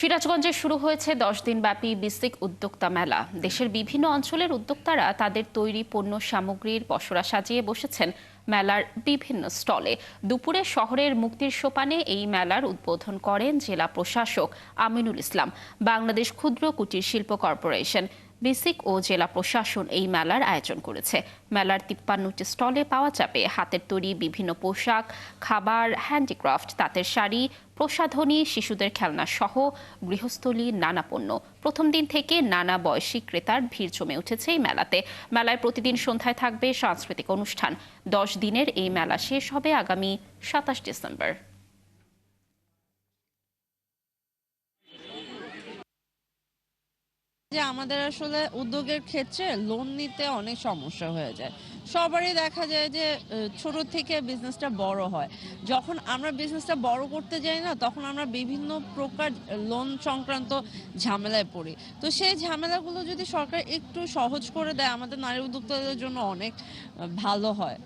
সিরাজগঞ্জে শুরু হয়েছে 10 দিনব্যাপী বিসিক উদ্যোক্তা মেলা। দেশের বিভিন্ন অঞ্চলের উদ্যোক্তারা তাদের তৈরি পণ্য সামগ্রীর পসরা সাজিয়ে বসেছেন মেলার বিভিন্ন স্টলে। দুপুরে শহরের মুক্তির সোপানে এই মেলার উদ্বোধন করেন জেলা প্রশাসক আমিনুল ইসলাম। বাংলাদেশ ক্ষুদ্র কুটির শিল্প কর্পোরেশন, বিসিক ও জেলা প্রশাসন এই মেলার আয়োজন করেছে। মেলার 53টি স্টলে পাওয়া যাবে হাতের তৈরি বিভিন্ন পোশাক, খাবার, হ্যান্ডিক্রাফট, তাঁতের শাড়ি, প্রসাধনী, শিশুদের খেলনা সহ গৃহস্থলীর নানা পণ্য। প্রথম দিন থেকে নানা বয়সী ক্রেতার ভিড় জমে উঠেছে এই মেলাতে। মেলায় প্রতিদিন সন্ধ্যায় থাকবে সাংস্কৃতিক অনুষ্ঠান। 10 দিনের এই মেলা শেষ হবে আগামী 27 ডিসেম্বর। যে আমাদের আসলে উদ্যোগের ক্ষেত্রে লোন নিতে অনেক সমস্যা হয়ে যায়। সবারই দেখা যায় যে ছোট থেকে বিজনেসটা বড় হয়। যখন আমরা বিজনেসটা বড় করতে যাই না, তখন আমরা বিভিন্ন প্রকার লোন সংক্রান্ত ঝামেলায় পড়ি। তো সেই ঝামেলাগুলো যদি সরকার একটু সহজ করে দেয়, আমাদের নারী উদ্যোক্তাদের জন্য অনেক ভালো হয়।